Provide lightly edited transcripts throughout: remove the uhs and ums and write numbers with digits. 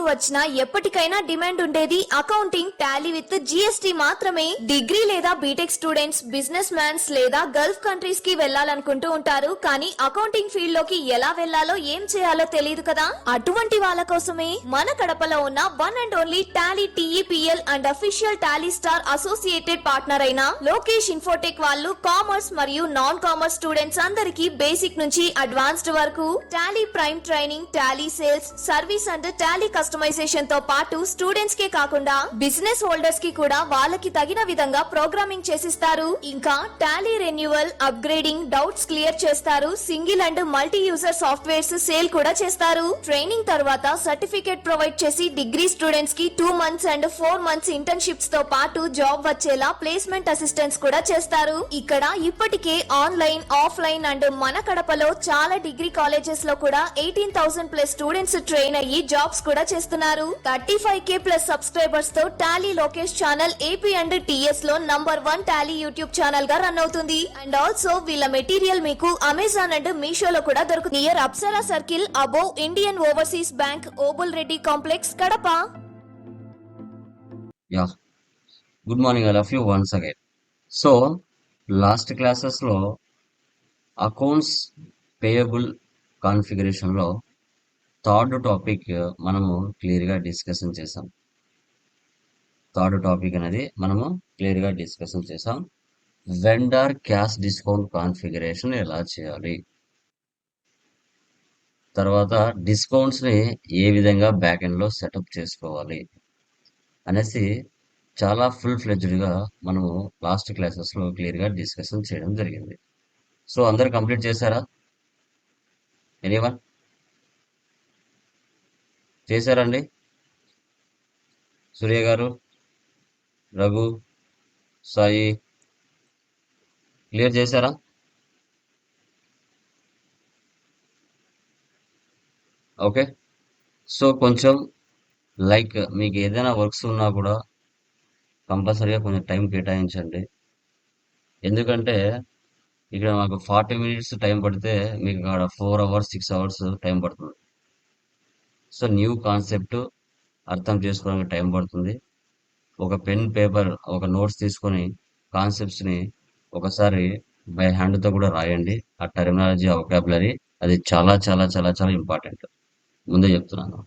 వచ్చినా ఎప్పటికైనా డిమాండ్ ఉండేది అకౌంటింగ్ టాలీ విత్ జిఎస్టి మాత్రమే. డిగ్రీ లేదా బీటెక్ స్టూడెంట్స్, బిజినెస్ మ్యాన్స్ లేదా గల్ఫ్ కంట్రీస్ కి వెళ్లాలనుకుంటూ ఉంటారు. కానీ అకౌంటింగ్ ఫీల్డ్ లోకి ఎలా వెళ్లాలో ఏం చేయాలో తెలియదు కదా. అటువంటి వాళ్ళ కోసమే మన కడపలో ఉన్న one and only Tally TEPL and official Tally star associated partner అయిన లోకేష్ ఇన్ఫోటెక్ వాళ్ళు కామర్స్ మరియు నాన్ కామర్స్ స్టూడెంట్స్ అందరికీ బేసిక్ నుంచి అడ్వాన్స్డ్ వరకు Tally prime training, Tally sales, service and Tally customization తో పాటు స్టూడెంట్స్ కే కాకుండా బిజినెస్ హోల్డర్స్ కి కూడా వాళ్ళకి తగిన విధంగా ప్రోగ్రామింగ్ చేసిస్తారు. ఇంకా Tally renewal, upgrading, doubts clear చేస్తారు. Single and multi user softwares sale కూడా చేస్తారు. ట్రైనింగ్ తర్వాత సర్టిఫికేట్ ప్రొవైడ్ చేసి డిగ్రీ స్టూడెంట్స్ కి 2 months అండ్ 4 months ఇంటర్న్షిప్స్ తో పాటు జాబ్ వచ్చేలా ప్లేస్మెంట్ అసిస్టెన్స్ కూడా చేస్తారు. ఇక్కడ ఇప్పటికే ఆన్లైన్, ఆఫ్లైన్ అండ్ మన కడపలో చాలా డిగ్రీ కాలేజెస్ లో కూడా 18,000+ స్టూడెంట్స్ ట్రైన్ అయ్యి జాబ్స్ కూడా చేస్తున్నారు. 35K+ సబ్స్క్రైబర్స్ తో Tally Lokesh channel AP and TS లో #1 టాలీ యూట్యూబ్ ఛానల్ గా రన్ అవుతుంది. అండ్ ఆల్సో వీళ్ళ మెటీరియల్ మీకు అమెజాన్ అండ్ మీషోలో కూడా దొరుకుతుంది. Near Apsara circle above Indian overseas bank, Obul Reddy complex, Kadapa. Yeah, good morning all of you once again. So, last classes లో accounts payable configuration లో థర్డ్ టాపిక్ మనము క్లియర్ గా డిస్కషన్ చేసాం. వెండర్ క్యాష్ డిస్కౌంట్ కాన్ఫిగరేషన్ ఎలా చేయాలి, తర్వాత డిస్కౌంట్స్ ని ఏ విధంగా బ్యాక్ ఎండ్ లో సెటప్ చేసుకోవాలి అనేసి చాలా ఫుల్ ఫ్లెడ్జ్డ్ గా మనము లాస్ట్ క్లాసెస్ లో క్లియర్ గా డిస్కషన్ చేయడం జరిగింది. సో అందరు కంప్లీట్ చేశారా? ఎనీవన్ చేశారండి? సూర్య గారు, రఘు, సాయి క్లియర్ చేశారా? ఓకే. సో కొంచెం లైక్ మీకు ఏదైనా వర్క్స్ ఉన్నా కూడా కంపల్సరీగా కొంచెం టైం కేటాయించండి. ఎందుకంటే ఇక్కడ మాకు 40 minutes టైం పడితే మీకు అక్కడ 4 hours 6 hours టైం పడుతుంది. సో న్యూ కాన్సెప్ట్ అర్థం చేసుకోవడానికి టైం పడుతుంది. ఒక పెన్, పేపర్, ఒక నోట్స్ తీసుకొని కాన్సెప్ట్స్ ని ఒకసారి బై హ్యాండ్ తో కూడా రాయండి. ఆ టెర్మినాలజీ, ఆ వొకాబులరీ అది చాలా చాలా చాలా చాలా ఇంపార్టెంట్. ముందే చెప్తున్నాను.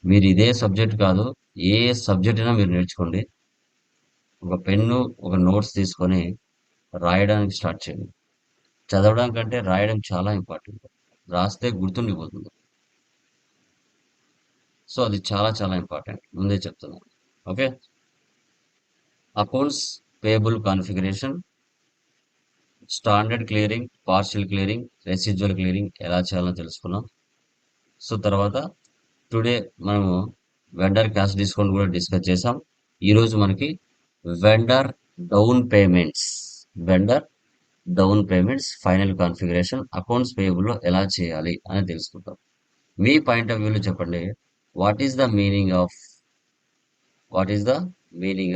మీరు ఇదే సబ్జెక్ట్ కాదు, ఏ సబ్జెక్ట్ అయినా మీరు నేర్చుకోండి. ఒక పెన్ను, ఒక నోట్స్ తీసుకొని రాయడానికి స్టార్ట్ చేయండి. చదవడం కంటే రాయడం చాలా ఇంపార్టెంట్. రాస్తే గుర్తుండిపోతుంది. సో అది చాలా చాలా ఇంపార్టెంట్, ముందే చెప్తున్నాను. Okay. Accounts payable configuration, standard clearing, partial clearing, residual clearing ఎలా చేయాలో తెలుసుకున్నాం. సో తర్వాత టుడే మనము వెండర్ క్యాష్ డిస్కౌంట్ కూడా డిస్కస్ చేసాం. ఈరోజు మనకి vendor down payments final configuration accounts payable లో ఎలా చేయాలి అని తెలుసుకుంటాం. మీ పాయింట్ ఆఫ్ వ్యూలో చెప్పండి. What is the meaning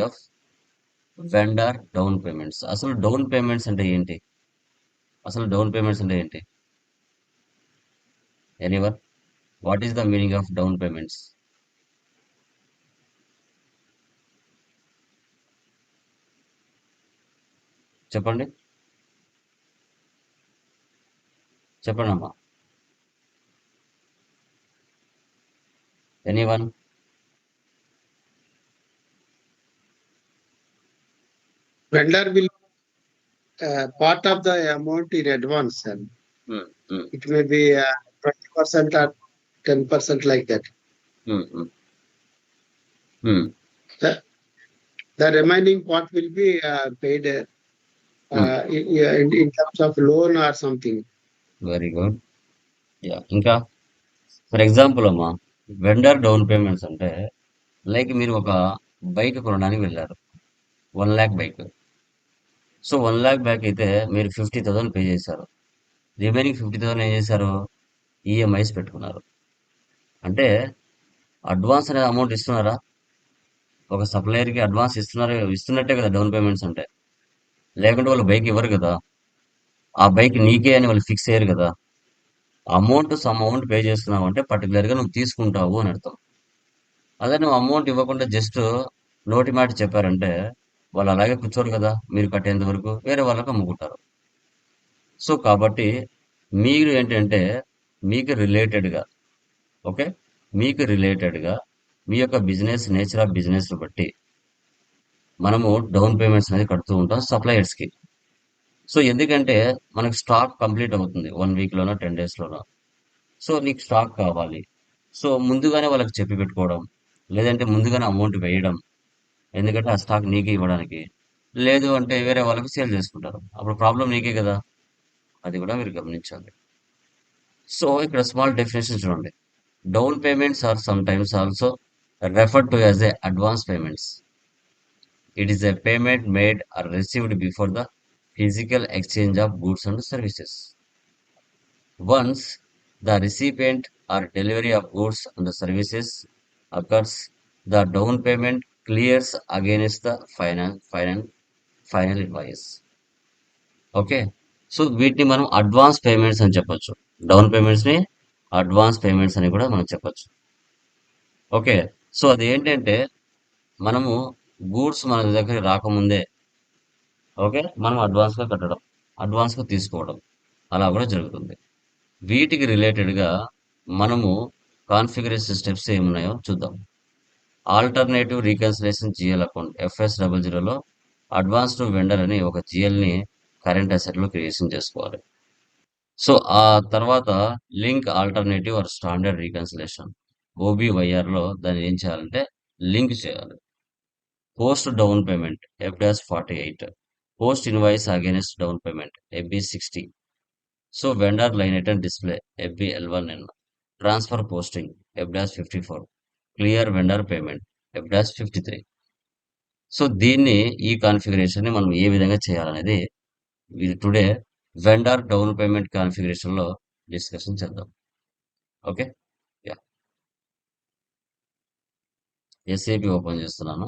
of vendor down payments? అసలు డౌన్ పేమెంట్స్ అంటే ఏంటి? Anyone, what is the meaning of down payments? చెప్పండి అమ్మా. Anyone? Vendor will part of the amount in advance, sir. It may be 20% or 10% like that. The remaining part will be paid in terms of loan or something. Very good. Yeah, ఇంకా for example అమ్మా, vendor down payments అంటే like మీరు ఒక bike కొనడానికి వెళ్ళారు, 1 lakh bike. So 1 lakh bike అయితే మీరు 50,000 pay చేశారు. రిమైనింగ్ 50,000 ఏం చేశారు? ఈఎంఐస్ పెట్టుకున్నారు. అంటే అడ్వాన్స్ అనే అమౌంట్ ఇస్తున్నారా? ఒక సప్లయర్ కి అడ్వాన్స్ ఇస్తున్నట్టే కదా డౌన్ పేమెంట్స్ అంటే. లేకుంటే వాళ్ళు బైక్ ఇవ్వరు కదా. ఆ బైక్ నీకే అని వాళ్ళు ఫిక్స్ అయ్యారు కదా. సమ్ అమౌంట్ పే చేస్తున్నావు అంటే పర్టికులర్ గా నువ్వు తీసుకుంటావు అని అర్థం. అదే నువ్వు అమౌంట్ ఇవ్వకుండా జస్ట్ నోటి మాట చెప్పారంటే వాళ్ళు అలాగే కూర్చోరు కదా, మీరు కట్టేంత వరకు వేరే వాళ్ళకి అమ్ముకుంటారు. సో కాబట్టి మీరు ఏంటంటే మీకు రిలేటెడ్గా, ఓకే, మీకు రిలేటెడ్గా మీ యొక్క బిజినెస్ నేచర్ ఆఫ్ బిజినెస్ బట్టి మనము డౌన్ పేమెంట్స్ అనేది కడుతూ ఉంటాం సప్లయర్స్కి. సో ఎందుకంటే మనకి స్టాక్ కంప్లీట్ అవుతుంది 1 వీక్లోనో 10 డేస్లోనో. సో నీకు స్టాక్ కావాలి. సో ముందుగానే వాళ్ళకి చెప్పి పెట్టుకోవడం, లేదంటే ముందుగానే అమౌంట్ వేయడం, ఎందుకంటే ఆ స్టాక్ నీకే ఇవ్వడానికి. లేదు అంటే వేరే వాళ్ళకి సేల్ చేసుకుంటారు, అప్పుడు ప్రాబ్లం నీకే కదా. అది కూడా మీరు గమనించాలి. సో ఇక్కడ స్మాల్ డెఫినేషన్ చూడండి. Down payments are sometimes also referred to as a advance payments. It is a payment made or received before the physical exchange of goods and services. Once the recipient or delivery of goods and services occurs, the down payment clears against the final invoice. Okay. So వీటిని మనం advance payments అని చెప్పొచ్చు. Down payments ని advance payments అని కూడా మనం చెప్పొచ్చు. Okay. So అది ఏంటంటే మనము గూడ్స్ మన దగ్గర రాకముందే, ఓకే, మనం అడ్వాన్స్గా కట్టడం, అడ్వాన్స్గా తీసుకోవడం, అలా కూడా జరుగుతుంది. వీటికి రిలేటెడ్గా మనము కాన్ఫిగరేషన్ స్టెప్స్ ఏమున్నాయో చూద్దాం. ఆల్టర్నేటివ్ రీకన్సిలేషన్ జిఎల్ అకౌంట్ FS00లో అడ్వాన్స్ టు వెండర్ అని ఒక జిఎల్ని కరెంట్ అసెట్లో క్రియేషన్ చేసుకోవాలి. సో ఆ తర్వాత link alternative or standard reconciliation OBYRలో దాన్ని ఏం చేయాలంటే లింక్ చేయాలి. Post down payment F-48, post invoice against down payment FB60. So vendor line item display FBL1N. Transfer posting F-54. Clear vendor payment F-53. So దీన్ని, ఈ configuration ని మనం ఏ విధంగా చేయాలనేది ఇది today vendor down payment configuration లో డిస్కషన్ చేద్దాం. ఓకే. యా. SAP ఓపెన్ చేస్తున్నాను.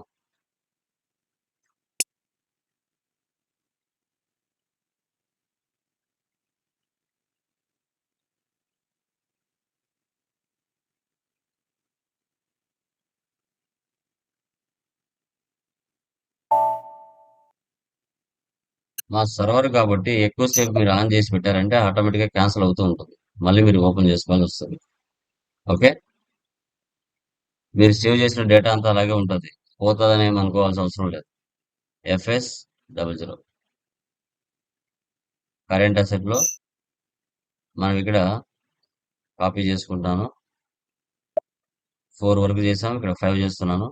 మా సర్వర్ కాబట్టి ఎక్కువసేపు మీరు ఆన్ చేసి పెట్టారంటే ఆటోమేటిక్గా క్యాన్సిల్ అవుతూ ఉంటుంది, మళ్ళీ మీరు ఓపెన్ చేసుకోవాల్సి వస్తుంది. ఓకే. మీరు సేవ్ చేసిన డేటా అంతా అలాగే ఉంటుంది, పోతుందని ఏం అనుకోవాల్సిన అవసరం లేదు. FS00 కరెంట్ అసెట్ లో మనం ఇక్కడ కాపీ చేసుకుంటాను. 4 వరకు చేసాం, ఇక్కడ 5 చేస్తున్నాను.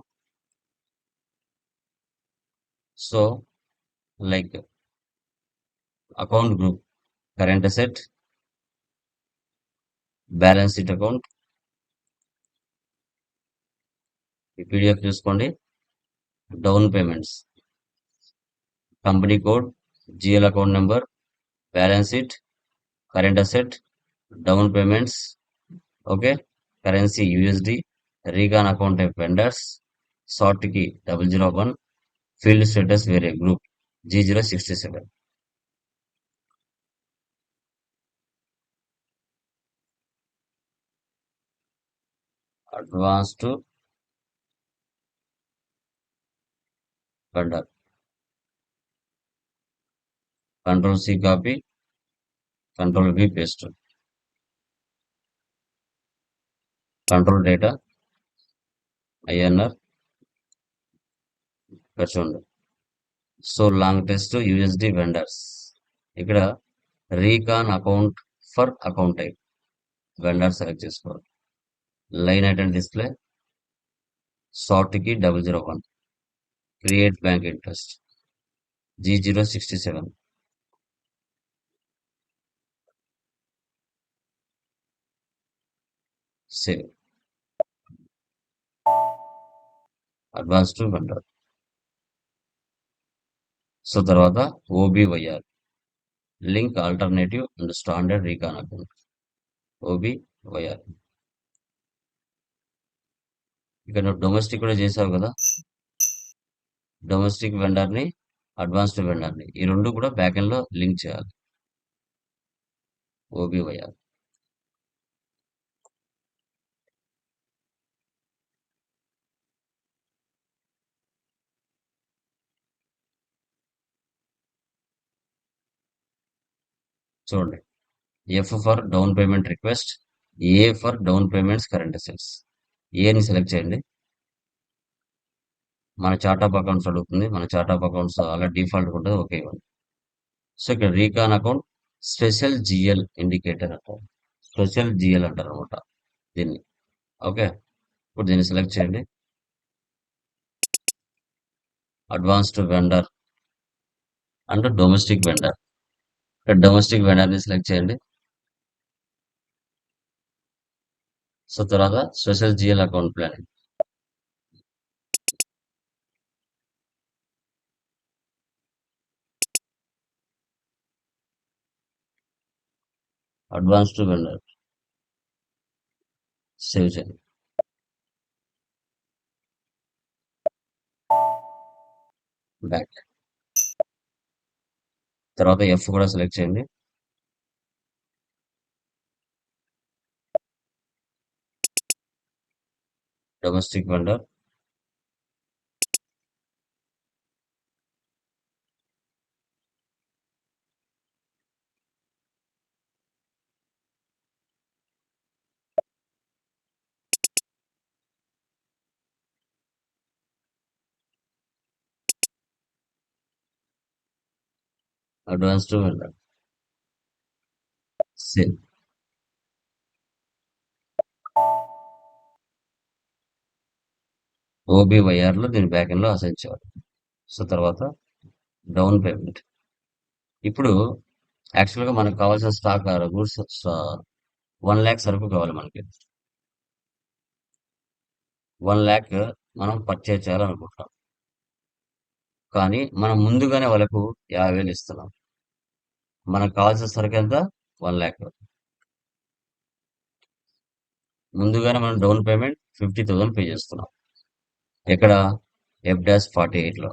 So like account group, current asset, balance sheet account, ఈ PDF చూసుకోండి. Down payments, company code, GL account number, balance sheet, current asset, down payments, okay, currency USD, recon account type vendors, sort కి 001, field status వేరే group G067. Advance to vendor, Ctrl-C copy, Ctrl-V paste, control data INR ఇక్కడ చూడండి. So long test USD vendors, ఇక్కడ recon account for account type vendor select చేసుకోవాలి. Line item display, sort కి 001, create bank interest G067, save. Advance to vendor. So తర్వాత OBYR link alternative and standard recon account OBYR. ఇక్కడ నువ్వు domestic కూడా చేసావు కదా, domestic vendor ని advanced vendor ని ఈ రెండు కూడా బ్యాక్ ఎండ్ లో లింక్ చేయాలి. OBYR. చూడండి, F for down payment request, A for down payments current assets. ఏని సెలెక్ట్ చేయండి. మన చార్ట్ ఆఫ్ అకౌంట్స్ అడుగుతుంది. మన చార్ట్ ఆఫ్ అకౌంట్స్ అలా డిఫాల్ట్ ఉంటుంది, ఓకే ఇవ్వండి. సో ఇక్కడ recon account special GL indicator account, special GL అంటారు అనమాట దీన్ని. ఓకే, ఇప్పుడు దీన్ని సెలెక్ట్ చేయండి. అడ్వాన్స్డ్ వెండర్ అంటే డొమెస్టిక్ వెండర్, ఇక్కడ డొమెస్టిక్ వెండర్ని సెలెక్ట్ చేయండి. సో తర్వాత special GL account plan, advanced vendor save చేయండి. బ్యాక్, తర్వాత ఎఫ్ కూడా సెలెక్ట్ చేయండి. Domestic vendor, advanced vendor save. ఓబీవైఆర్లో దీని బ్యాక్ ఎండ్లో అసైన్ చేయాలి. సో తర్వాత డౌన్ పేమెంట్. ఇప్పుడు యాక్చువల్గా మనకు కావాల్సిన స్టాక్ గూడ్స్ 1 lakh సరుకు కావాలి మనకి. 1 lakh మనం పర్చేజ్ చేయాలనుకుంటాం, కానీ మనం ముందుగానే వాళ్ళకు 50,000 ఇస్తున్నాం. మనకు కావాల్సిన సరుకు ఎంత? 1 lakh. ముందుగానే మనం డౌన్ పేమెంట్ 50,000 పే చేస్తున్నాం. ఎక్కడ? F-48లో.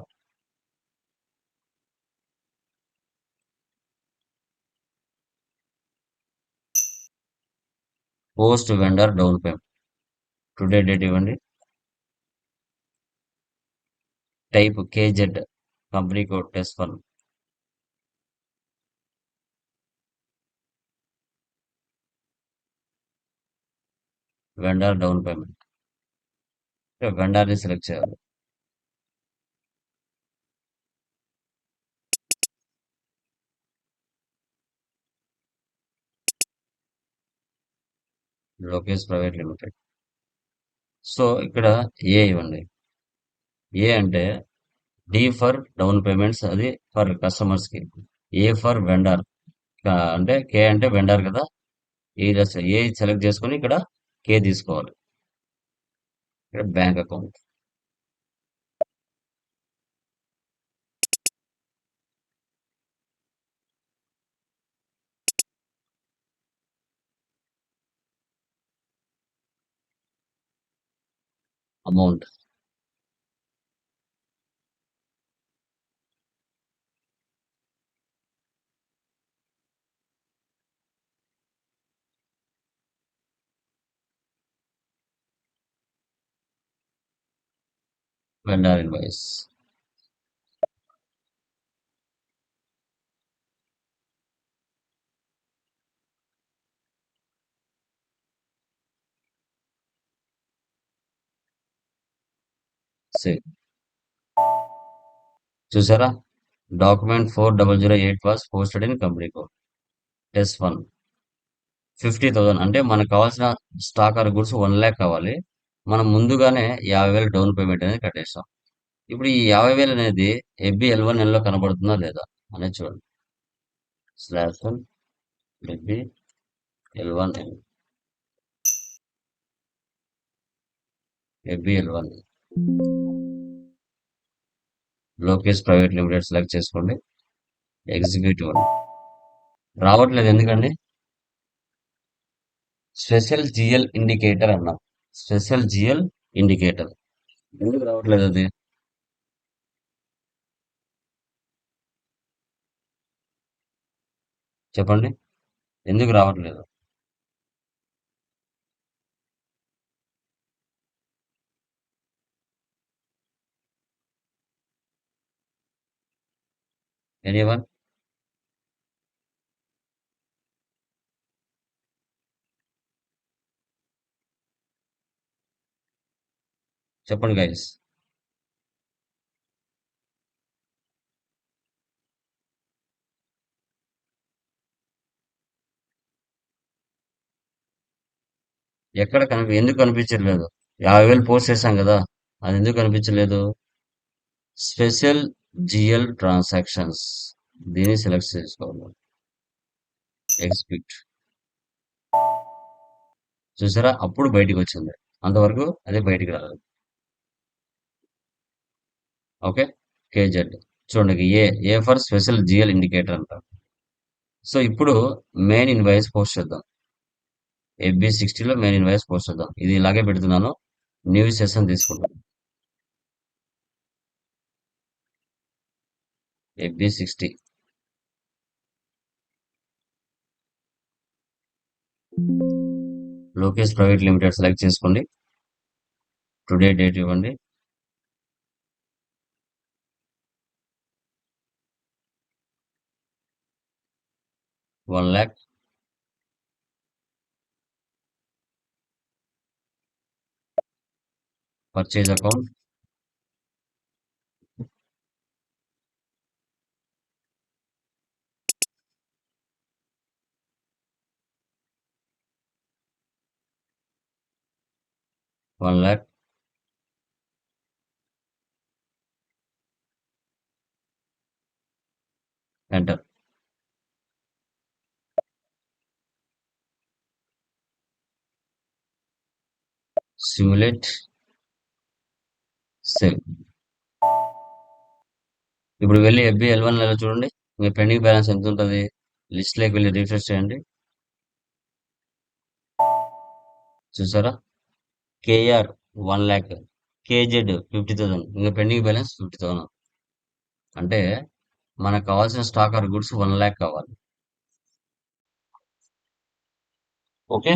Post vendor down payment, today date ఇవ్వండి. Type KZ, company code test 1. Vendor down payment, వెండర్ని సెలెక్ట్ చేయాలి. Lokesh private limited. సో ఇక్కడ ఏ ఇవ్వండి. ఏ అంటే డి ఫర్ డౌన్ పేమెంట్స్, అది ఫర్ కస్టమర్స్ కి. ఏ ఫర్ వెండర్, అంటే కే అంటే వెండర్ కదా. ఏ సెలెక్ట్ చేసుకొని ఇక్కడ కే తీసుకోవాలి. ఇక్కడ bank account, amount, vendor invoice. Save. చూసారా, document 4008 was posted in company code test 1. 50,000 అంటే మనకు కావాల్సిన స్టాక్ ఆర్ గుడ్స్ 1 lakh కావాలి. మనం ముందుగానే 50,000 డౌన్ పేమెంట్ అనేది కట్టేస్తాం. ఇప్పుడు ఈ 50,000 అనేది FBL1N లో కనబడుతుందా లేదా అనేది చూడండి. /1 FBL1N, FBL1 Lokesh private limited select చేసుకోండి. ఎగ్జిక్యూటివ్ అని రావట్లేదు ఎందుకండి? స్పెషల్ జిఎల్ ఇండికేటర్ అన్నాం. స్పెషల్ జిఎల్ ఇండికేటర్ ఎందుకు రావట్లేదు అది? చెప్పండి, ఎందుకు రావట్లేదు? ఎనీవన్? చెప్పండి గైస్. ఎందుకు కనిపించట్లేదు? 50,000 పోస్ట్ చేశాం కదా, అది ఎందుకు కనిపించలేదు? స్పెషల్ జిఎల్ ట్రాన్సాక్షన్స్, దీన్ని సెలెక్ట్ చేసుకోవాలి. ఎగ్జిక్యూట్. చూసారా, అప్పుడు బయటికి వచ్చింది. అంతవరకు అది బయటికి రాలేదు. Okay, KZ. చూడండి, A for special GL indicator అంటారు. సో ఇప్పుడు మెయిన్ ఇన్వాయిస్ పోస్ట్ చేద్దాం. FB60లో మెయిన్ ఇన్వాయిస్ పోస్ట్ చేద్దాం. ఇది ఇలాగే పెడుతున్నాను, న్యూ సెషన్ తీసుకుంటాను. FB60 Lokesh private limited select చేసుకోండి. టుడే డేట్ ఇవ్వండి. $1,00,000. Purchase account. $1,00,000. Enter. Simulate. Save. ఇప్పుడు వెళ్ళి FB L1 నెల చూడండి, మీ పెండింగ్ బ్యాలెన్స్ ఎంత ఉంటుంది. లిస్ట్ లోకి వెళ్ళి రిఫ్రెష్ చేయండి. చూసారా, KR 1,00,000, KZ 50,000, ఇంకా పెండింగ్ బ్యాలెన్స్ 50,000. అంటే మనకు కావాల్సిన స్టాక్ ఆర్ గుడ్స్ 1,00,000 కావాలి. ఓకే,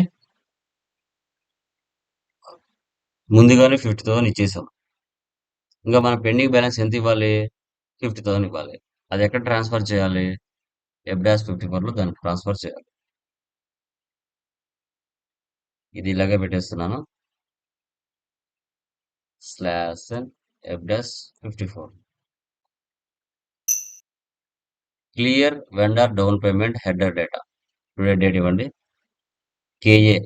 ముందుగానే 50,000 ఇచ్చేసాం. ఇంకా మన పెండింగ్ బ్యాలెన్స్ ఎంత ఇవ్వాలి? 50,000 ఇవ్వాలి. అది ఎక్కడ ట్రాన్స్ఫర్ చేయాలి? FB54లో దాన్ని ట్రాన్స్ఫర్ చేయాలి. ఇది ఇలాగే పెట్టేస్తున్నాను, /FB54. Clear vendor down payment header data. Today date ఇవ్వండి. KA.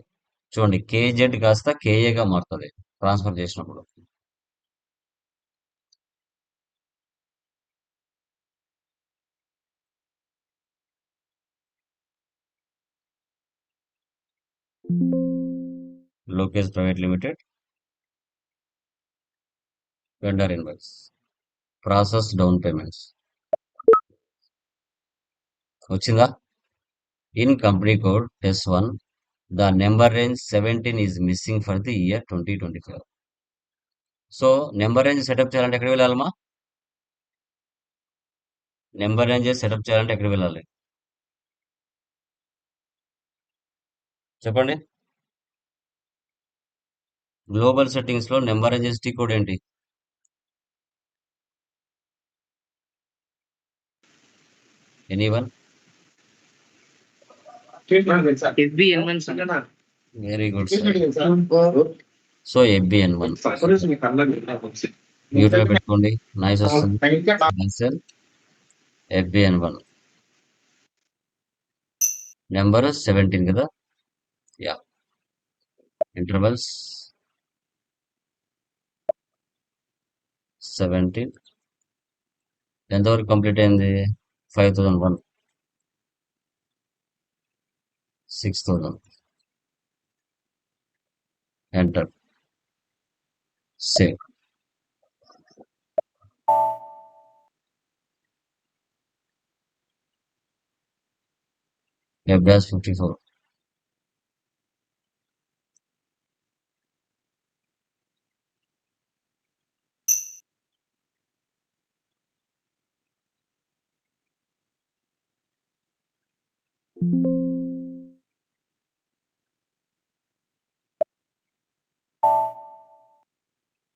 చూడండి, KZ కాస్త KAగా మారుతుంది ట్రాన్స్ఫర్ చేసినప్పుడు. Lokesh private limited, vendor invoice, process down payments. వచ్చిందా? In company code TES1, the number range 17 is missing for the year 2025. So number range setup చేయాలంటే ఎక్కడికి వెళ్ళాలమ్మా? Number range setup చేయాలంటే ఎక్కడికి వెళ్ళాలి చెప్పండి? గ్లోబల్ సెట్టింగ్స్ లో నెంబర్ రేంజ్ టీ కోడ్ ఏంటి? Anyone? FBN1 sir. Very good sir. So FBN1 mute లో పెట్టుకోండి, నాయిస్ వస్తుంది. సార్ FBN1 నెంబర్ 17 కదా. Yeah, intervals 17. ఎంతవరకు కంప్లీట్ అయింది? 5,001, 6,000. ఎంటర్. సేవ్. FB54.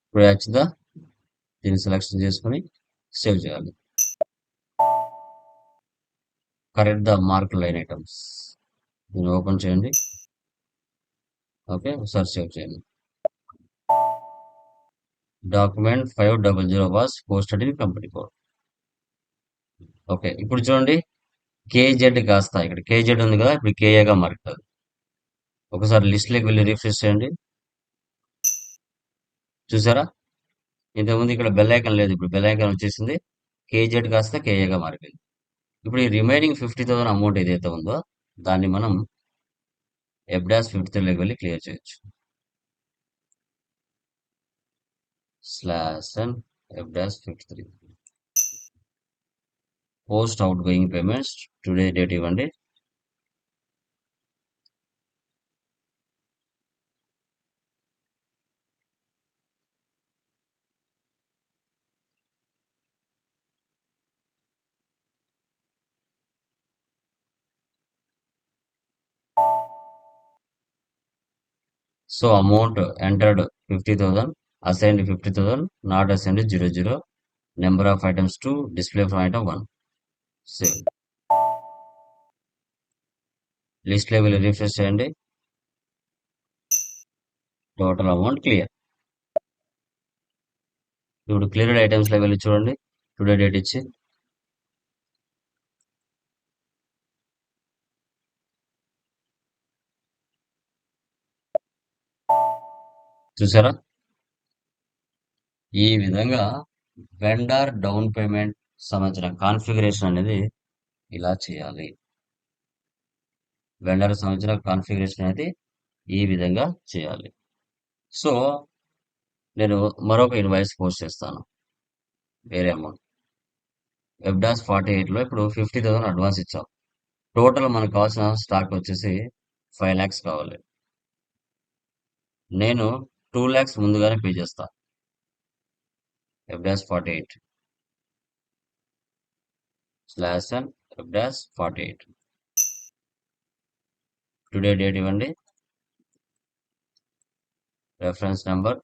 ఇప్పుడు యాక్చువల్గా దీన్ని సెలెక్షన్ చేసుకొని సేవ్ చేయాలి. Correct the mark line items. దీన్ని ఓపెన్ చేయండి. ఓకే, ఒకసారి సేవ్ చేయండి. Document 500 was posted in company code. Okay, ఇప్పుడు చూడండి, కేజెడ్ కాస్త ఇక్కడ కేజెడ్ ఉంది కదా, ఇప్పుడు కేఏగా మారుతుంది. ఒకసారి లిస్ట్లోకి వెళ్ళి రిఫ్రెష్ చేయండి. చూసారా, ఇంతకుముందు ఇక్కడ బెల్ ఐకాన్ లేదు, ఇప్పుడు బెల్ ఐకాన్ వచ్చేసింది. కేజెడ్ కాస్త కేఏగా మారిపోయింది. ఇప్పుడు ఈ రిమైనింగ్ 50,000 అమౌంట్ ఏదైతే ఉందో దాన్ని మనం F-53లోకి వెళ్ళి క్లియర్ చేయొచ్చు. /n F-53 post outgoing payments today date ఇవ్వండి. So amount entered 50,000, assigned 50,000, not assigned 00, number of items 2, display from item 1. Save. List level refresh చేయండి. Total amount clear. ఇప్పుడు క్లియర్డ్ ఐటమ్స్ లెవెల్ చూడండి, today date ఇచ్చి చూసారా, ఈ విధంగా vendor down payment సంబంధించిన configuration అనేది ఇలా చేయాలి. వెండర్ సంబంధించిన కాన్ఫిగరేషన్ అనేది ఈ విధంగా చేయాలి. సో నేను మరొక ఇన్వాయిస్ పోస్ట్ చేస్తాను, వేరే అమౌంట్. F-48లో ఇప్పుడు 50,000 అడ్వాన్స్ ఇచ్చాం. టోటల్ మనకు కావాల్సిన స్టాక్ వచ్చేసి 5 lakhs కావాలి. నేను 2 lakhs ముందుగానే పే చేస్తా. F-48 /n F-48 today date ఇవ్వండి. Reference number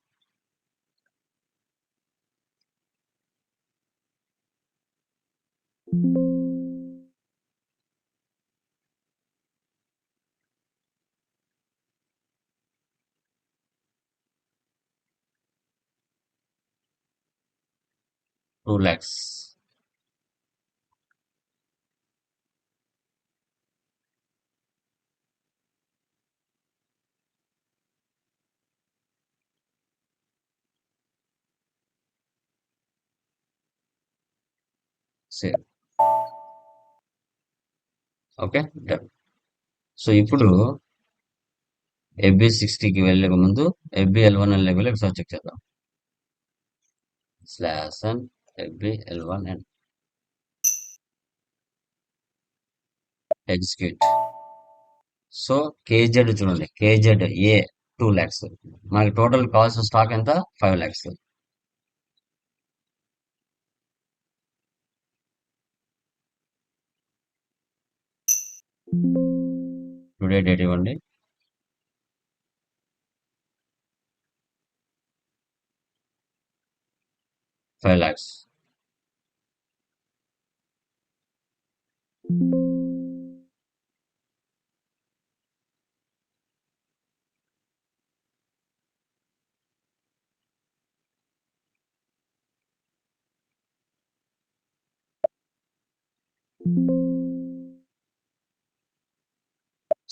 $2 lakhs. Save. Okay, done. So ఇప్పుడు FB60కి వెళ్ళే ముందు FBL1N లెవెల్ ఒకసారి చెక్ చేద్దాం. /n FBL1N execute. So KZ చూడండి, కేజెడ్ ఏ 2 lakhs. మనకి టోటల్ కావాల్సిన స్టాక్ ఎంత? 5 lakhs. టుడే డేట్ ఇవ్వండి. $5 lakhs.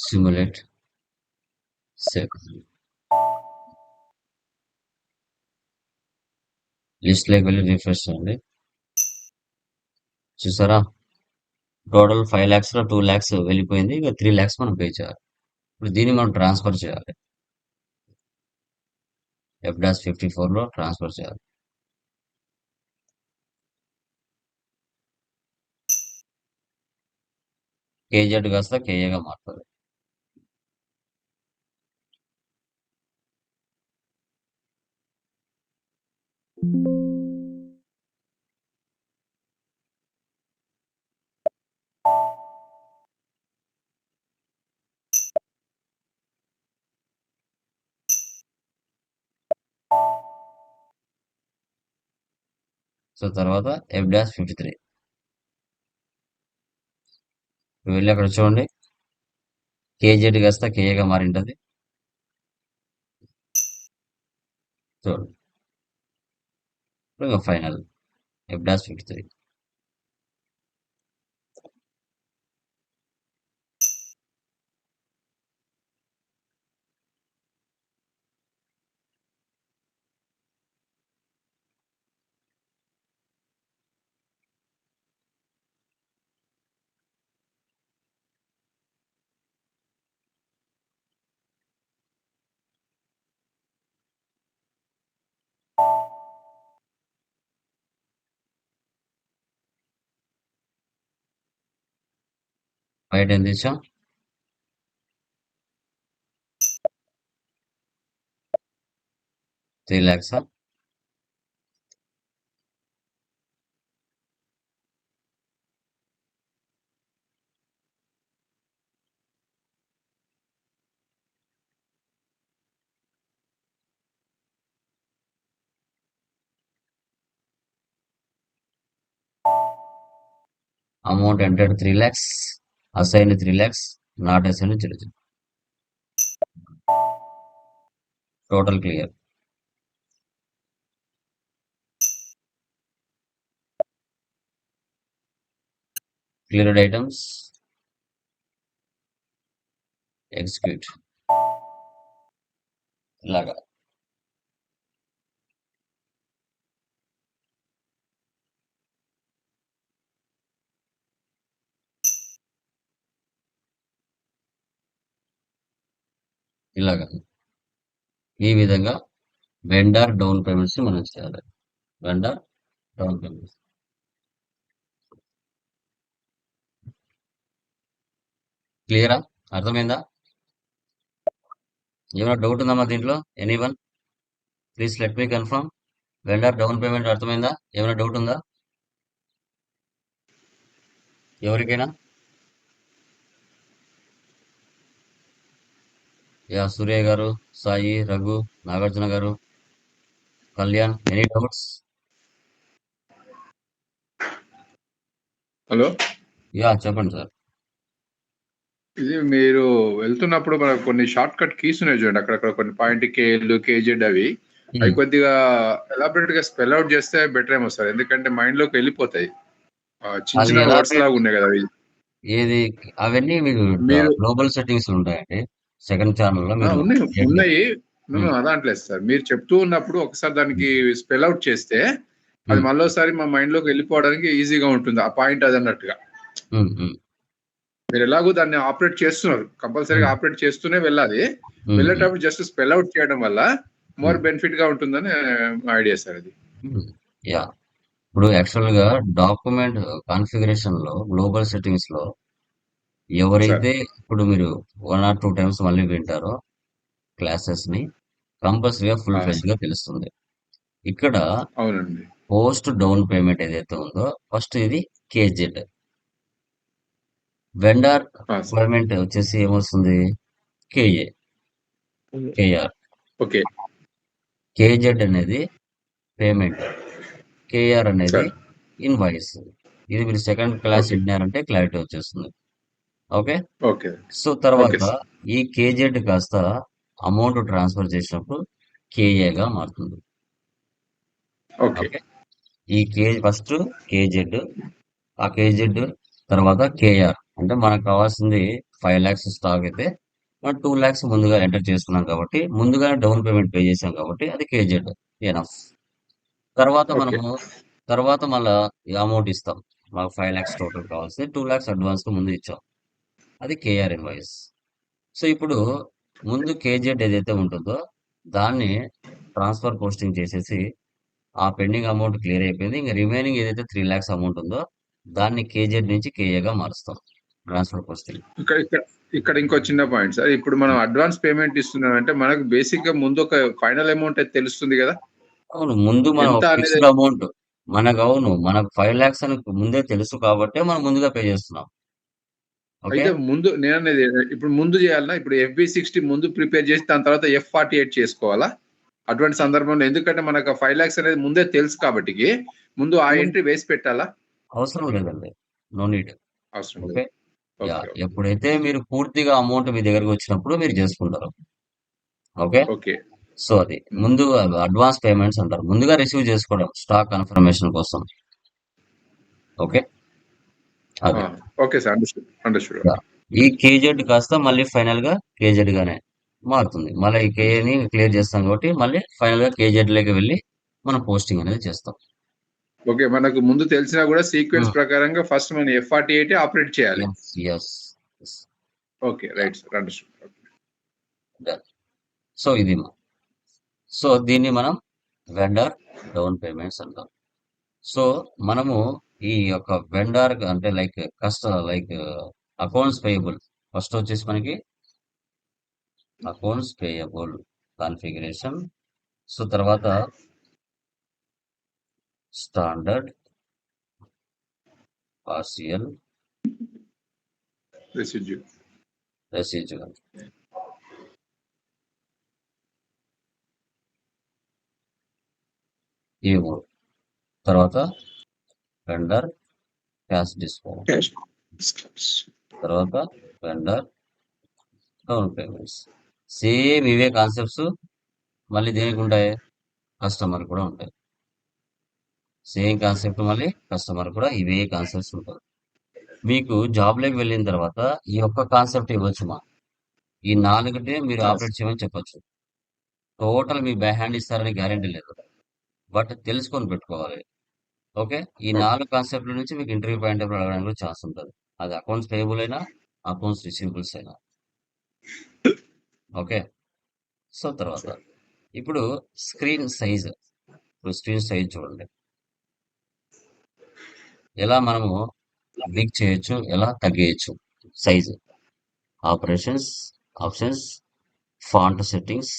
Simulate. Save. లిస్ట్ లోకి వెళ్ళి రిఫ్రెష్ చేయండి. చూసారా, టోటల్ 5 lakhs లో 2 lakhs వెళ్ళిపోయింది. ఇక 3 lakhs మనం పే చేయాలి. ఇప్పుడు దీన్ని మనం ట్రాన్స్ఫర్ చేయాలి. F-54లో ట్రాన్స్ఫర్ చేయాలి. కేజెడ్ కాస్త కేఏగా మారుతుంది. సో తర్వాత F-53 వెళ్ళి అక్కడ చూడండి, కేజెడ్ కాస్త కేఏగా మారింటది. చూడండి, ఇంకా ఫైనల్ F-53. బయట ఎంత ఇచ్చాం? 3 lakhs. Amount entered 3 lakhs, assigned 3 lakhs, not assigned 0. Total clear. Cleared items, execute. ఇలాగా ఇలాగా ఈ విధంగా వెండర్ డౌన్ పేమెంట్స్ మనం చేయాలి. Vendor down payments. క్లియరా? అర్థమైందా? ఏమైనా డౌట్ ఉందమ్మా దీంట్లో? Anyone please let me confirm. Vendor down payment అర్థమైందా? ఏమైనా డౌట్ ఉందా ఎవరికైనా? యా, సూర్య గారు, సాయి, రఘు, నాగార్జున గారు, Kalyan, any doubts? Hello, yeah, చెప్పండి సార్. ఇది మీరు వెళ్తున్నప్పుడు మనకు కొన్ని షార్ట్ కట్ కీస్ ఉన్నాయి చూడండి, అక్కడక్కడ కొన్ని పాయింట్ కేఎల్ కేజెడ్ అవి కొద్దిగా ఎలాబరేట్ గా స్పెల్ అవుట్ చేస్తే బెటర్ ఏమో సార్, ఎందుకంటే మైండ్ లోకి వెళ్ళిపోతాయి. చిన్న అది చిన్న ఎలా వర్డ్స్ లాగా ఉన్నాయి కదా అవి. ఏది అవన్నీ మీకు మీరు గ్లోబల్ సెట్టింగ్స్ ఉంటాయండి. సెకండ్ ఛానల్లో మీరు ఉన్నాయి ఏంటి? అదా అంటలేదు సార్, మీరు చెప్తూ ఉన్నప్పుడు ఒకసారి దానికి స్పెల్ అవుట్ చేస్తే అది ఉమ్, మళ్ళీసారి మా మైండ్ లోకి వెళ్ళిపోవడానికి ఈజీగా ఉంటుంది ఆ పాయింట్ అది అన్నట్టుగా. ఉమ్, ఉమ్, మీరు ఎలాగో దాన్ని ఆపరేట్ చేస్తున్నారు, కంపల్సరీగా ఆపరేట్ చేస్తూనే వెళ్ళాలి. వెళ్ళేటప్పుడు జస్ట్ స్పెల్ అవుట్ చేయడం వల్ల మోర్ బెనిఫిట్ గా ఉంటుందని ఐడియా సార్ అది. యా, ఇప్పుడు యాక్చువల్ గా డాక్యుమెంట్ కాన్ఫిగరేషన్ లో గ్లోబల్ సెట్టింగ్స్ లో సార్ ఎవరైతే ఇప్పుడు మీరు 1 or 2 టైమ్స్ మళ్ళీ వింటారో క్లాసెస్ ని కంపల్సరీగా ఫుల్ ఫ్లెజ్ గా తెలుస్తుంది. ఇక్కడ అవునండి. పోస్ట్ డౌన్ పేమెంట్ ఏదైతే ఉందో ఫస్ట్ ఇది కేజెడ్. వెండర్ సార్ పేమెంట్ వచ్చేసి ఏమొస్తుంది? KA, KR. ఓకే కేజెడ్ అనేది పేమెంట్, కేఆర్ అనేది సార్. ఇన్వాయిస్. ఇది మీరు సెకండ్ క్లాస్ ఓకే విన్నారంటే క్లారిటీ వచ్చేస్తుంది. ఓకే. ఓకే సో ఓకే తర్వాత సార్. ఈ కేజెడ్ కాస్త అమౌంట్ ట్రాన్స్ఫర్ చేసినప్పుడు కేఏగా మారుతుంది. Okay okay. ఈ ఫస్ట్ కేజెడ్, ఆ కేజెడ్ తర్వాత కేఆర్. అంటే మనకు కావాల్సింది 5 lakhs స్టాక్ అయితే మనం 2 lakhs ముందుగా ఎంటర్ చేసుకున్నాం కాబట్టి ముందుగా డౌన్ పేమెంట్ పే చేసాం కాబట్టి అది కేజెడ్ ఎనఫ్. తర్వాత ఓకే మనము తర్వాత మళ్ళా ఈ అమౌంట్ ఇస్తాం. మాకు 5 lakhs టోటల్ కావాల్సి 2 lakhs అడ్వాన్స్ ముందు ఇచ్చాం, అది కేఆర్ ఇన్వాయిస్. సో ఇప్పుడు ముందు కేజెడ్ ఏదైతే ఉంటుందో దాన్ని ట్రాన్స్ఫర్ పోస్టింగ్ చేసేసి ఆ పెండింగ్ అమౌంట్ క్లియర్ అయిపోయింది. ఇంకా రిమైనింగ్ ఏదైతే 3 lakhs అమౌంట్ ఉందో దాన్ని కేజెడ్ నుంచి కేఏగా మారుస్తాం ట్రాన్స్ఫర్ పోస్టింగ్. ఇక్కడ ఇక్కడ ఇక్కడ ఇంకో చిన్న పాయింట్ సార్, ఇప్పుడు మనం అడ్వాన్స్ పేమెంట్ ఇస్తున్నాం అంటే మనకు బేసిక్ గా ముందు ఒక ఫైనల్ అమౌంట్ అయితే తెలుస్తుంది కదా, అవును, ముందు మనం ఎంత అనేది. ఫిక్స్డ్ అమౌంట్ మనకు 5 lakhs అని ముందే తెలుసు కాబట్టి మనం ముందుగా పే చేస్తున్నాం. ఓకే. అయితే ముందు నేను అనేది ఇప్పుడు ముందు చేయాలన్నా, ఇప్పుడు FB60 ముందు ప్రిపేర్ చేసి దాని తర్వాత F48 చేసుకోవాలా అటువంటి సందర్భంలో, ఎందుకంటే మనకు 5 lakhs అనేది ముందే తెలుసు కాబట్టి ముందు ఆ ఎంట్రీ వేసి పెట్టాలా? అవసరం లేదండి, నో నీడ్. అవసరం ఓకే. లేదు. యా, ఓకే ఎప్పుడైతే మీరు పూర్తిగా అమౌంట్ మీ దగ్గరకు వచ్చినప్పుడు మీరు చేసుకుంటారు. ఓకే. ఓకే సో అది ముందు అడ్వాన్స్ పేమెంట్స్ అంటారు, ముందుగా రిసీవ్ చేసుకోవడం స్టాక్ కన్ఫర్మేషన్ కోసం. ఓకే, అదే ఓకే సార్, అండర్స్టూడ్. ఈ కేజెడ్ కాస్త మళ్ళీ ఫైనల్ గా కేజెడ్ గానే మారుతుంది. మళ్ళీ ఈ కేని క్లియర్ చేస్తాం కాబట్టి మళ్ళీ ఫైనల్ గా కేజెడ్ లోకి వెళ్ళి మనం పోస్టింగ్ అనేది చేస్తాం. ఓకే, మనకు ముందు తెలిసినా కూడా సీక్వెన్స్ ప్రకారంగా ఫస్ట్ మనం F48 ఆపరేట్ చేయాలి. Yes. Okay, right sir, understood. So ఇది సో దీన్ని మనం వెండర్ డౌన్ పేమెంట్స్ అంటాం. సో మనము ఈ యొక్క వెండర్ అంటే లైక్ అకౌంట్స్ పేయబుల్ ఫస్ట్ వచ్చేసి మనకి అకౌంట్స్ పేయబుల్ కాన్ఫిగరేషన్. సో తర్వాత స్టాండర్డ్ పార్షియల్ రెసిడ్యూల్. ఈ మూడు. తర్వాత వెండర్ క్యాష్ డిస్కౌంట్, తర్వాత వెండర్ డౌన్ పేమెంట్స్. సేమ్ ఇవే కాన్సెప్ట్స్ మళ్ళీ దేనికి ఉంటాయి, కస్టమర్ కూడా ఉంటాయి. సేమ్ కాన్సెప్ట్ మళ్ళీ కస్టమర్ కూడా ఇవే కాన్సెప్ట్స్ ఉంటాయి. మీకు జాబ్ లోకి వెళ్ళిన తర్వాత ఈ ఒక్క కాన్సెప్ట్ ఇవ్వచ్చు మా, ఈ 4టే మీరు ఆపరేట్ చేయమని చెప్పొచ్చు. టోటల్ మీ బ్యాక్ హ్యాండ్ ఇస్తారని గ్యారెంటీ లేదు, బట్ తెలుసుకొని పెట్టుకోవాలి. ఓకే, ఈ 4 కాన్సెప్ట్ల నుంచి మీకు ఇంటర్వ్యూ పాయింట్ ఆఫ్ అడగడానికి ఛాన్స్ ఉంటుంది. అది అకౌంట్స్ పేయబుల్ అయినా అకౌంట్స్ రిసీవబుల్స్ అయినా. ఓకే, సో తర్వాత ఇప్పుడు స్క్రీన్ సైజ్. ఇప్పుడు స్క్రీన్ సైజ్ చూడండి, ఎలా మనము బిగ్ చేయొచ్చు, ఎలా తగ్గేయచ్చు size. Operations, options, font settings.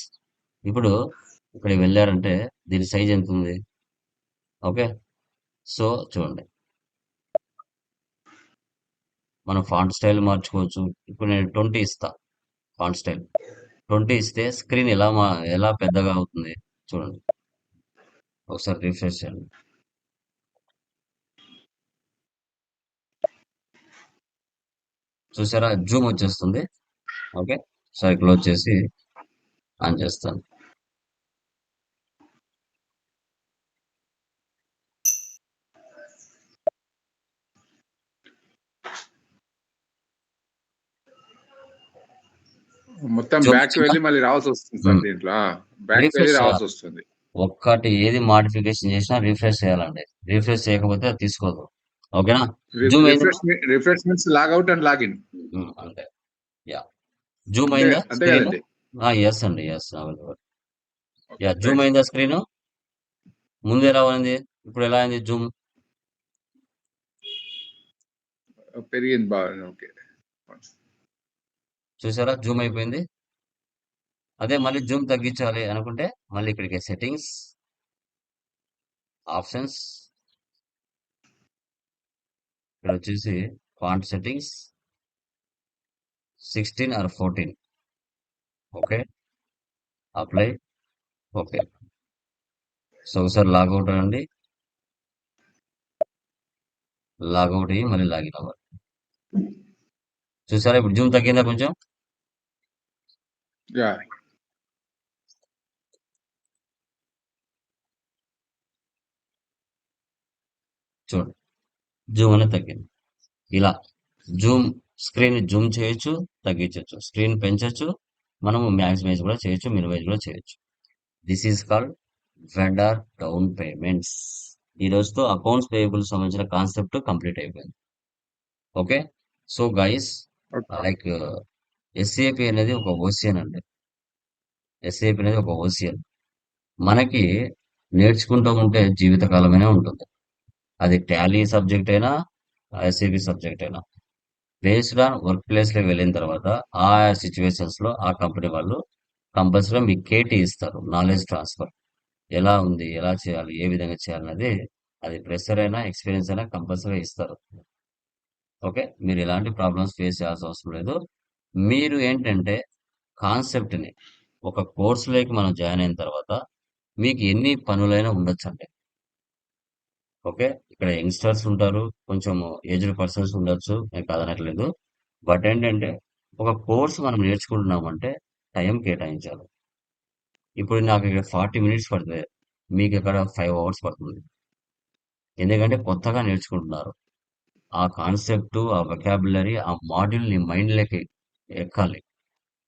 ఇప్పుడు ఇక్కడ వెళ్ళారంటే దీని సైజ్ ఎంత ఉంది. ఓకే, సో చూడండి, మనం ఫాంట్ స్టైల్ మార్చుకోవచ్చు. ఇప్పుడు నేను 20 ఇస్తా, ఫాంట్ స్టైల్ 20 ఇస్తే స్క్రీన్ ఎలా పెద్దగా అవుతుంది చూడండి. ఒకసారి రిఫ్రెష్ చేయండి. చూసారా, జూమ్ వచ్చేస్తుంది. ఓకే, సరే క్లోజ్ చేసి ఆన్ చేస్తాను. మొత్తం బ్యాక్ వెళ్ళి మళ్ళీ రావాల్సి వస్తుంది సార్. దీంట్లో బ్యాక్ వెళ్ళి రావాల్సి వస్తుంది. ఒక్కటి ఏది మాడిఫికేషన్ చేసినా రిఫ్రెష్ చేయాలండి. రిఫ్రెష్ చేయకపోతే అది తీసుకోదు. ఓకేనా, జూమ్ అయింది. రిఫ్రెష్మెంట్స్ లాగౌట్ అండ్ లాగిన్ అంటే యా, జూమ్ అయిందా అంతే స్క్రీన్? కదండి. ఎస్ అండి, ఎస్. యా, జూమ్ అయిందా స్క్రీన్? ముందు ఎలా ఉంది, ఇప్పుడు ఎలా అయింది జూమ్? పెరిగింది బాగా. ఓకే, చూసారా, జూమ్ అయిపోయింది. అదే మళ్ళీ జూమ్ తగ్గించాలి అనుకుంటే మళ్ళీ ఇక్కడికి సెట్టింగ్స్, ఆప్షన్స్, ఇక్కడ వచ్చేసి font settings 16 or 14. Okay, apply. Okay, so ఒకసారి లాగౌట్ అవ్వండి, లాగౌట్ అయ్యి మళ్ళీ లాగిన్ అవ్వాలి. చూసారా, ఇప్పుడు జూమ్ తగ్గిందా కొంచెం? యా, చూడండి, జూమ్ అనేది తగ్గింది. ఇలా జూమ్ స్క్రీన్ జూమ్ చేయొచ్చు, తగ్గించవచ్చు, స్క్రీన్ పెంచవచ్చు, మనము మ్యాక్సిమైజ్ కూడా చేయొచ్చు, మినిమైజ్ కూడా చేయొచ్చు. This is called vendor down payments. ఈ రోజుతో అకౌంట్స్ పేయబుల్ సంబంధించిన కాన్సెప్ట్ కంప్లీట్ అయిపోయింది. Okay, so guys, like SAP అనేది ఒక ఓసియన్ అండి. ఎస్ఏపి అనేది ఒక ఓసియన్. మనకి నేర్చుకుంటూ ఉంటే జీవితకాలమైనా ఉంటుంది. అది టాలీ సబ్జెక్ట్ అయినా ఎస్ఏపి సబ్జెక్ట్ అయినా, బేస్డ్ ఆన్ వర్క్ ప్లేస్ లోకి వెళ్ళిన తర్వాత ఆ సిచ్యువేషన్స్ లో ఆ కంపెనీ వాళ్ళు కంపల్సరీగా మీకు కేటీ ఇస్తారు, నాలెడ్జ్ ట్రాన్స్ఫర్. ఎలా ఉంది, ఎలా చేయాలి, ఏ విధంగా చేయాలనేది అది ప్రెషర్ అయినా ఎక్స్పీరియన్స్ అయినా కంపల్సరీగా ఇస్తారు. ఓకే, మీరు ఎలాంటి ప్రాబ్లమ్స్ ఫేస్ చేయాల్సిన అవసరం లేదు. మీరు ఏంటంటే కాన్సెప్ట్ని ఒక కోర్సులోకి మనం జాయిన్ అయిన తర్వాత మీకు ఎన్ని పనులైనా ఉండొచ్చండి. ఓకే, ఇక్కడ యంగ్స్టర్స్ ఉంటారు, కొంచెం ఏజ్డ్ పర్సన్స్ ఉండొచ్చు, నేను కాదనట్లేదు. బట్ ఏంటంటే ఒక కోర్స్ మనం నేర్చుకుంటున్నామంటే టైం కేటాయించాలి. ఇప్పుడు నాకు ఇక్కడ 40 మినిట్స్ పడితే మీకు ఇక్కడ 5 అవర్స్ పడుతుంది. ఎందుకంటే కొత్తగా నేర్చుకుంటున్నారు. ఆ కాన్సెప్ట్, ఆ వెకాబులరీ, ఆ మాడ్యూల్ నీ మైండ్‌లోకి ఎక్కాలి.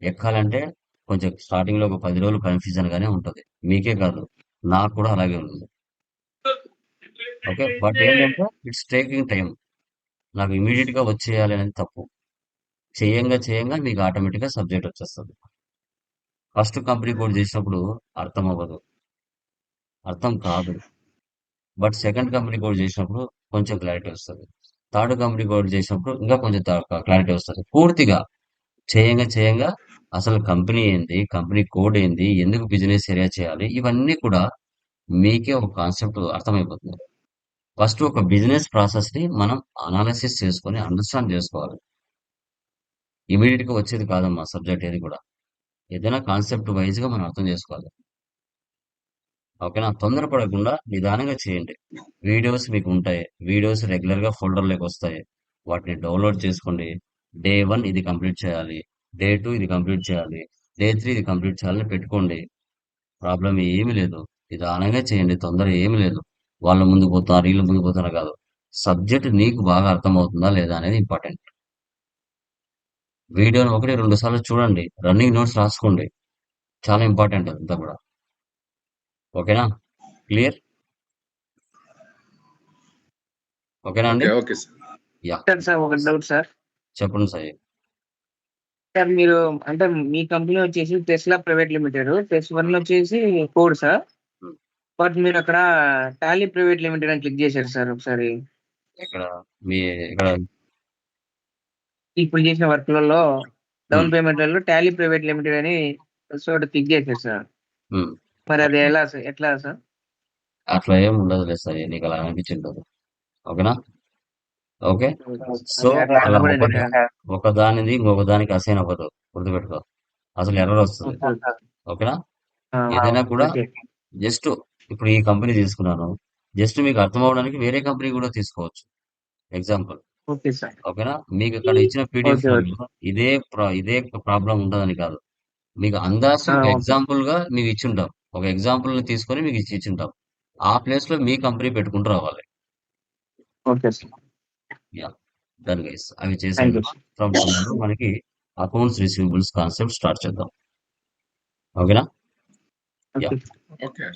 ఎక్కాలంటే కొంచెం స్టార్టింగ్‌లో ఒక 10 రోజులు కన్‌ఫ్యూజన్‌గానే ఉంటది. మీకే కాదు, నాకు కూడా అలాగే ఉంది. ఓకే. బట్ ఏంటంటే ఇట్స్ టేకింగ్ టైమ్. నాకు ఇమ్మీడియేట్‌గా వచ్చేయాలి అనేది తప్పు. చేయంగా మీకు ఆటోమేటిక్‌గా సబ్జెక్ట్ వచ్చేస్తది. ఫస్ట్ కంపెనీ కోడ్ చేసినప్పుడు అర్థం అవ్వదు. అర్థం కాదు. బట్ సెకండ్ కంపెనీ కోడ్ చేసినప్పుడు కొంచెం క్లారిటీ వస్తది. థర్డ్ కంపెనీ కోడ్ చేసినప్పుడు ఇంకా కొంచెం క్లారిటీ వస్తది. పూర్తిగా చేయంగా అసలు కంపెనీ ఏంది? కంపెనీ కోడ్ ఏంది? ఎందుకు బిజినెస్ ఏరియా చేయాలి? ఇవన్నీ కూడా మీకే ఒక కాన్సెప్ట్ అర్థమైపోతుంది. ఫస్ట్ ఒక బిజినెస్ ప్రాసెస్‌ని మనం అనాలిసిస్ చేసుకొని అండర్‌స్టాండ్ చేసుకోవాలి. ఇమ్మీడియేట్‌గా వచ్చేది కాదమ్మా సబ్జెక్ట్ ఏది కూడా. ఏదైనా కాన్సెప్ట్ వైస్‌గా మనం అర్థం చేసుకోవాలి. ఓకేనా? తొందరపడకుండా నిదానంగా చేయండి. వీడియోస్ మీకు ఉంటాయి. వీడియోస్ రెగ్యులర్‌గా ఫోల్డర్‌లోకి వస్తాయి. వాటిని డౌన్‌లోడ్ చేసుకోండి. డే 1 ఇది కంప్లీట్ చేయాలి. డే 2 ఇది కంప్లీట్ చేయాలి. డే 3 ఇది కంప్లీట్ చేయాలని పెట్టుకోండి. ప్రాబ్లమ్ ఏమీ లేదు. నిదానంగా చేయండి. తొందర ఏమీ లేదు. వాళ్ళ ముందుకు పోతున్నారు, వీళ్ళు ముందుకు పోతున్నారు కాదు. సబ్జెక్ట్ నీకు బాగా అర్థమవుతుందా లేదా అనేది ఇంపార్టెంట్. వీడియోని 1, 2 సార్లు చూడండి. రన్నింగ్ నోట్స్ రాసుకోండి. చాలా ఇంపార్టెంట్ అదంతా కూడా. ఓకేనా? క్లియర్? ఓకేనా అండి? Okay sir. యా. సార్ ఒక డౌట్ సార్. చెప్పండి సాయి. సార్ మీరు అంటే మీ కంపెనీ వచ్చేసి టెస్లా ప్రైవేట్ లిమిటెడ్. టెస్ట్ 1 వచ్చేసి కోడ్ సార్. హ్మ్. బట్ మీరు అక్కడ టాలీ ప్రైవేట్ లిమిటెడ్ అని క్లిక్ చేశారు సార్ ఒకసారి. ఇక్కడ మీ ఇక్కడ ఇప్పుడు చేసిన వర్క్లలో డౌన్ హ్మ్. పేమెంట్లలో టాలీ ప్రైవేట్ లిమిటెడ్ అని చోట క్లిక్ చేశారు సార్. హ్మ్. మరి అది ఎలా సార్? ఎట్లా సార్? అట్లా ఏం ఉండదులే సాయి. నీకు అలా అనిపించుంటది. ఓకేనా? ఓకే. సో అట్లా అలా కనబడింది సార్. ఒక దానిది ఇంకొక దానికి అసైన్ అవ్వదు. గుర్తుపెట్టుకో. అసలు ఎర్రర్ వస్తది. ఓకే. ఓకేనా? ఆ, ఏదైనా కూడా ఓకే. జస్ట్ ఇప్పుడు ఈ కంపెనీ తీసుకున్నాను. జస్ట్ మీకు అర్థం అవ్వడానికి వేరే కంపెనీ కూడా తీసుకోవచ్చు. ఎగ్జాంపుల్. Okay sir. ఓకేనా? మీకు ఇక్కడ ఇచ్చిన ఓకే. PDF okay. ఫైల్‌లో ఇదే ప్రాబ్లమ్ ఉంటదని కాదు. మీకు అందాసు ఒక ఓకే. ఎగ్జాంపుల్‌గా మీకు ఇచ్చుంటాం. ఒక ఎగ్జాంపుల్‌ని తీసుకొని మీకు ఇచ్చుంటాం. ఆ ప్లేస్‌లో మీ కంపెనీ పెట్టుకుంటూ రావాలి. Okay sir. Yeah! Done guys. అవి థ్యాంక్ చేసేయండి. యూ. ఫ్రమ్ టుమారో మనకి అకౌంట్స్ రిసీవబుల్స్ కాన్సెప్ట్ స్టార్ట్ చేద్దాం. ఓకేనా? ఓకే. యాహ్! ఓకే.